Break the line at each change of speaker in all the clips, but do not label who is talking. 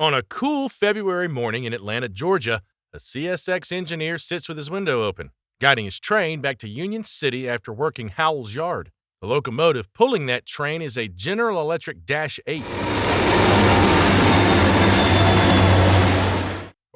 On a cool February morning in Atlanta, Georgia, a CSX engineer sits with his window open, guiding his train back to Union City after working Howell's Yard. The locomotive pulling that train is a General Electric Dash 8, a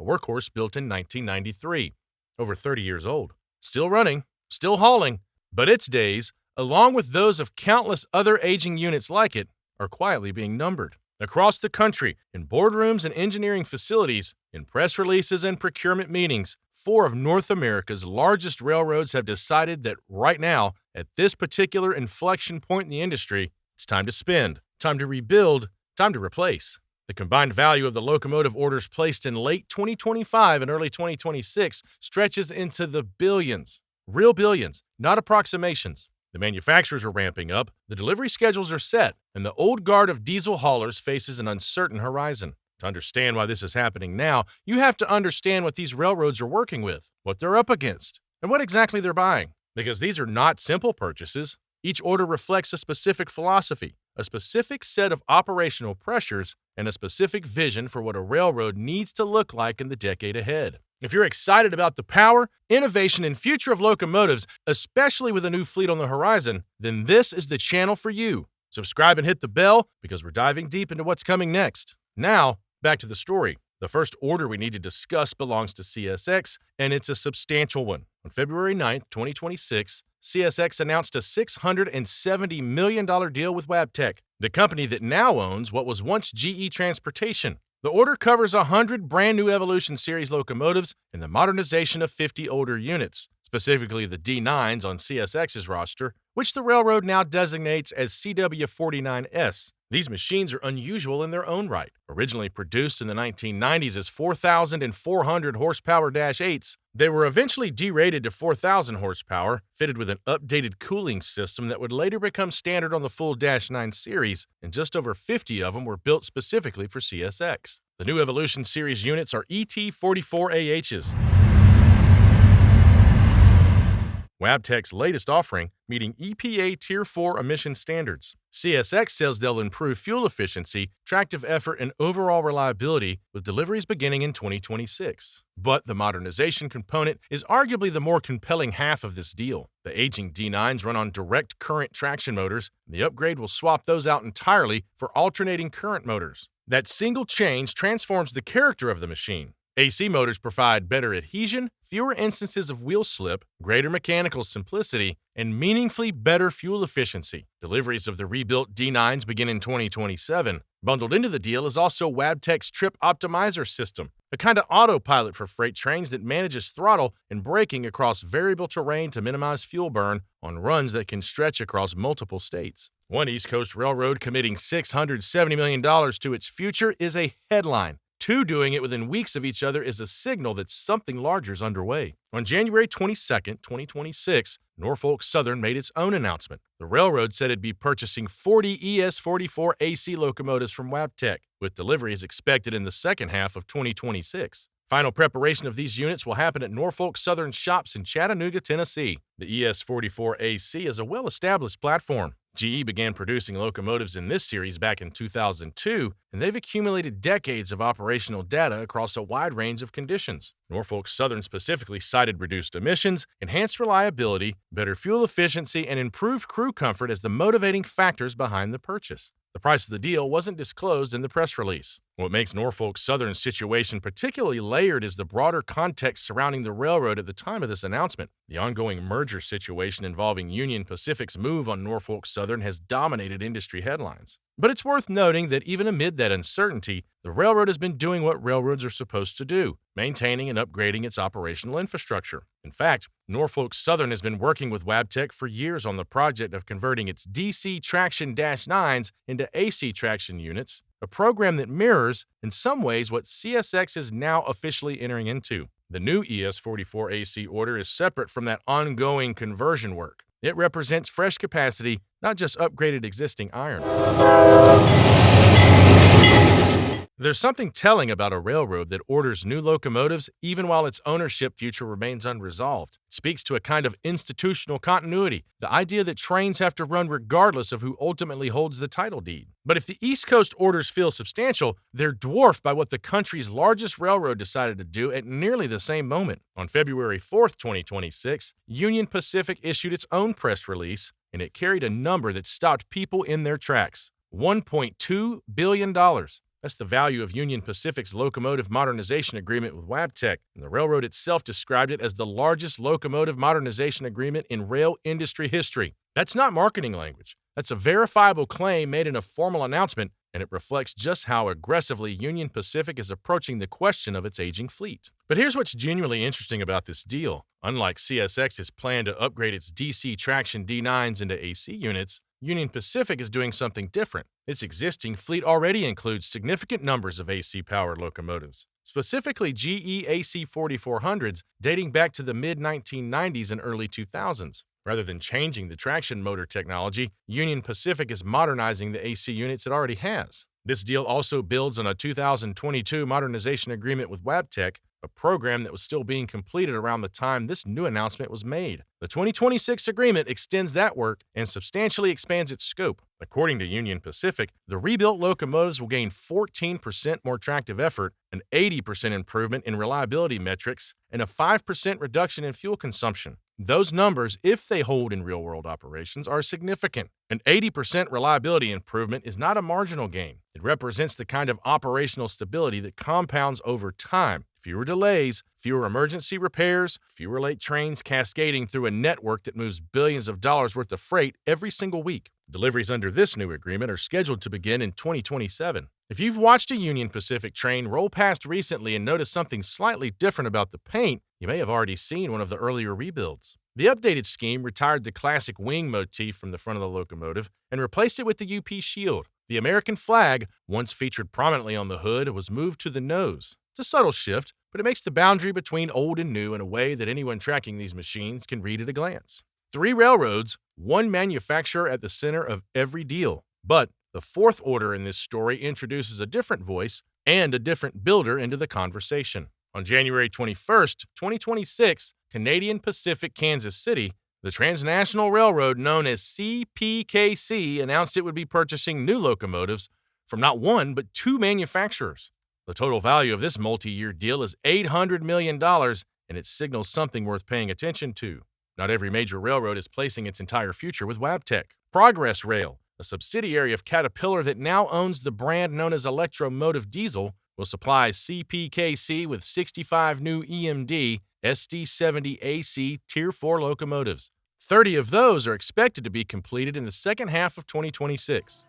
workhorse built in 1993, over 30 years old. Still running, still hauling, but its days, along with those of countless other aging units like it, are quietly being numbered. Across the country, in boardrooms and engineering facilities, in press releases and procurement meetings, 4 of North America's largest railroads have decided that right now, at this particular inflection point in the industry, it's time to spend, time to rebuild, time to replace. The combined value of the locomotive orders placed in late 2025 and early 2026 stretches into the billions. Real billions, not approximations. The manufacturers are ramping up, the delivery schedules are set, and the old guard of diesel haulers faces an uncertain horizon. To understand why this is happening now, you have to understand what these railroads are working with, what they're up against, and what exactly they're buying. Because these are not simple purchases. Each order reflects a specific philosophy, a specific set of operational pressures, and a specific vision for what a railroad needs to look like in the decade ahead. If you're excited about the power, innovation, and future of locomotives, especially with a new fleet on the horizon, then this is the channel for you. Subscribe and hit the bell because we're diving deep into what's coming next. Now, back to the story. The first order we need to discuss belongs to CSX, and it's a substantial one. On February 9th, 2026, CSX announced a $670 million deal with Wabtec, the company that now owns what was once GE Transportation. The order covers 100 brand-new Evolution Series locomotives and the modernization of 50 older units, specifically the D9s on CSX's roster, which the railroad now designates as CW49S. These machines are unusual in their own right. Originally produced in the 1990s as 4,400 horsepower Dash 8s, they were eventually derated to 4,000 horsepower, fitted with an updated cooling system that would later become standard on the full Dash 9 series, and just over 50 of them were built specifically for CSX. The new Evolution Series units are ET44AHs. Wabtec's latest offering, meeting EPA Tier 4 emission standards. CSX says they'll improve fuel efficiency, tractive effort, and overall reliability with deliveries beginning in 2026. But the modernization component is arguably the more compelling half of this deal. The aging D9s run on direct current traction motors, and the upgrade will swap those out entirely for alternating current motors. That single change transforms the character of the machine. AC motors provide better adhesion, fewer instances of wheel slip, greater mechanical simplicity, and meaningfully better fuel efficiency. Deliveries of the rebuilt D9s begin in 2027. Bundled into the deal is also Wabtec's Trip Optimizer system, a kind of autopilot for freight trains that manages throttle and braking across variable terrain to minimize fuel burn on runs that can stretch across multiple states. One East Coast railroad committing $670 million to its future is a headline. 2 doing it within weeks of each other is a signal that something larger is underway. On January 22, 2026, Norfolk Southern made its own announcement. The railroad said it'd be purchasing 40 ES44 AC locomotives from Wabtec, with deliveries expected in the second half of 2026. Final preparation of these units will happen at Norfolk Southern shops in Chattanooga, Tennessee. The ES44 AC is a well-established platform. GE began producing locomotives in this series back in 2002, and they've accumulated decades of operational data across a wide range of conditions. Norfolk Southern specifically cited reduced emissions, enhanced reliability, better fuel efficiency, and improved crew comfort as the motivating factors behind the purchase. The price of the deal wasn't disclosed in the press release. What makes Norfolk Southern's situation particularly layered is the broader context surrounding the railroad at the time of this announcement. The ongoing merger situation involving Union Pacific's move on Norfolk Southern has dominated industry headlines. But it's worth noting that even amid that uncertainty, the railroad has been doing what railroads are supposed to do, maintaining and upgrading its operational infrastructure. In fact, Norfolk Southern has been working with Wabtec for years on the project of converting its DC traction Dash 9s into AC traction units, a program that mirrors, in some ways, what CSX is now officially entering into. The new ES44 AC order is separate from that ongoing conversion work. It represents fresh capacity, not just upgraded existing iron. There's something telling about a railroad that orders new locomotives even while its ownership future remains unresolved. It speaks to a kind of institutional continuity, the idea that trains have to run regardless of who ultimately holds the title deed. But if the East Coast orders feel substantial, they're dwarfed by what the country's largest railroad decided to do at nearly the same moment. On February 4th, 2026, Union Pacific issued its own press release, and it carried a number that stopped people in their tracks: $1.2 billion. That's the value of Union Pacific's locomotive modernization agreement with Wabtec, and the railroad itself described it as the largest locomotive modernization agreement in rail industry history. That's not marketing language. That's a verifiable claim made in a formal announcement, and it reflects just how aggressively Union Pacific is approaching the question of its aging fleet. But here's what's genuinely interesting about this deal. Unlike CSX's plan to upgrade its DC traction D9s into AC units, Union Pacific is doing something different. Its existing fleet already includes significant numbers of AC-powered locomotives, specifically GE AC 4400s dating back to the mid-1990s and early 2000s. Rather than changing the traction motor technology, Union Pacific is modernizing the AC units it already has. This deal also builds on a 2022 modernization agreement with Wabtec, a program that was still being completed around the time this new announcement was made. The 2026 agreement extends that work and substantially expands its scope. According to Union Pacific, the rebuilt locomotives will gain 14% more tractive effort, an 80% improvement in reliability metrics, and a 5% reduction in fuel consumption. Those numbers, if they hold in real-world operations, are significant. An 80% reliability improvement is not a marginal gain. It represents the kind of operational stability that compounds over time. Fewer delays, fewer emergency repairs, fewer late trains cascading through a network that moves billions of dollars worth of freight every single week. Deliveries under this new agreement are scheduled to begin in 2027. If you've watched a Union Pacific train roll past recently and noticed something slightly different about the paint, you may have already seen one of the earlier rebuilds. The updated scheme retired the classic wing motif from the front of the locomotive and replaced it with the UP shield. The American flag, once featured prominently on the hood, was moved to the nose. It's a subtle shift, but it makes the boundary between old and new in a way that anyone tracking these machines can read at a glance. 3 railroads, 1 manufacturer at the center of every deal. But the fourth order in this story introduces a different voice and a different builder into the conversation. On January 21st, 2026, Canadian Pacific Kansas City, the transnational railroad known as CPKC, announced it would be purchasing new locomotives from not one but 2 manufacturers. The total value of this multi-year deal is $800 million, and it signals something worth paying attention to. Not every major railroad is placing its entire future with Wabtec. Progress Rail, a subsidiary of Caterpillar that now owns the brand known as Electromotive Diesel, will supply CPKC with 65 new EMD SD70AC Tier 4 locomotives. 30 of those are expected to be completed in the second half of 2026.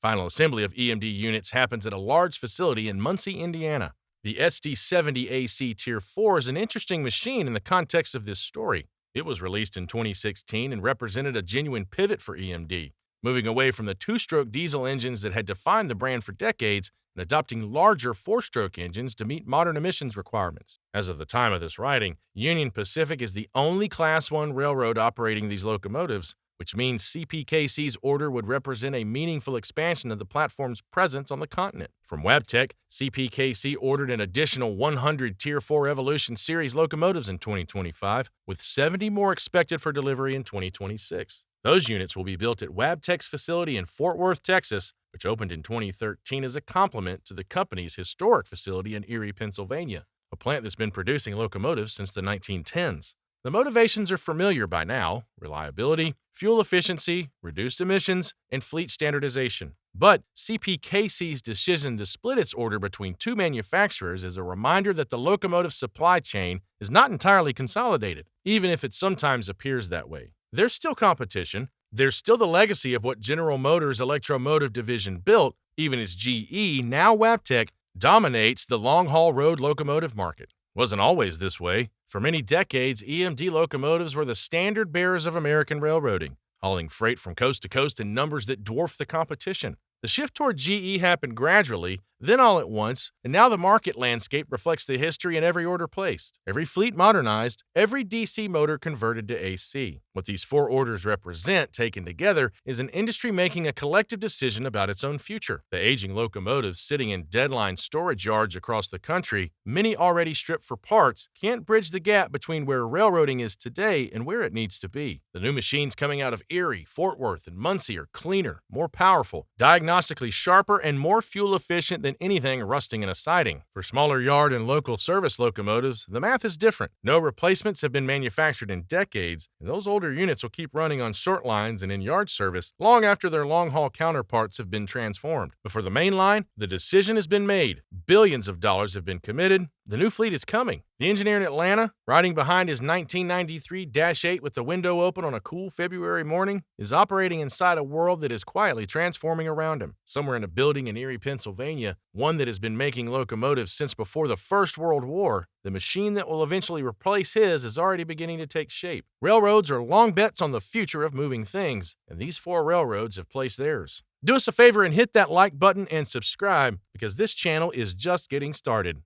Final assembly of EMD units happens at a large facility in Muncie, Indiana. The SD70AC Tier 4 is an interesting machine in the context of this story. It was released in 2016 and represented a genuine pivot for EMD, moving away from the 2-stroke diesel engines that had defined the brand for decades and adopting larger 4-stroke engines to meet modern emissions requirements. As of the time of this writing, Union Pacific is the only Class 1 railroad operating these locomotives, which means CPKC's order would represent a meaningful expansion of the platform's presence on the continent. From Wabtec, CPKC ordered an additional 100 Tier 4 Evolution Series locomotives in 2025, with 70 more expected for delivery in 2026. Those units will be built at Wabtec's facility in Fort Worth, Texas, which opened in 2013 as a complement to the company's historic facility in Erie, Pennsylvania, a plant that's been producing locomotives since the 1910s. The motivations are familiar by now: reliability, fuel efficiency, reduced emissions, and fleet standardization. But CPKC's decision to split its order between 2 manufacturers is a reminder that the locomotive supply chain is not entirely consolidated, even if it sometimes appears that way. There's still competition. There's still the legacy of what General Motors' Electromotive division built, even as GE, now Wabtec, dominates the long-haul road locomotive market. Wasn't always this way. For many decades, EMD locomotives were the standard bearers of American railroading, hauling freight from coast to coast in numbers that dwarfed the competition. The shift toward GE happened gradually, then all at once, and now the market landscape reflects the history in every order placed. Every fleet modernized, every DC motor converted to AC. What these 4 orders represent, taken together, is an industry making a collective decision about its own future. The aging locomotives sitting in deadline storage yards across the country, many already stripped for parts, can't bridge the gap between where railroading is today and where it needs to be. The new machines coming out of Erie, Fort Worth, and Muncie are cleaner, more powerful, diagnostically sharper, and more fuel efficient than anything rusting in a siding. For smaller yard and local service locomotives, the math is different. No replacements have been manufactured in decades, and those older units will keep running on short lines and in yard service long after their long-haul counterparts have been transformed. But for the main line, the decision has been made. Billions of dollars have been committed. The new fleet is coming. The engineer in Atlanta, riding behind his 1993-8 with the window open on a cool February morning, is operating inside a world that is quietly transforming around him. Somewhere in a building in Erie, Pennsylvania, one that has been making locomotives since before the First World War, the machine that will eventually replace his is already beginning to take shape. Railroads are long bets on the future of moving things, and these 4 railroads have placed theirs. Do us a favor and hit that like button and subscribe, because this channel is just getting started.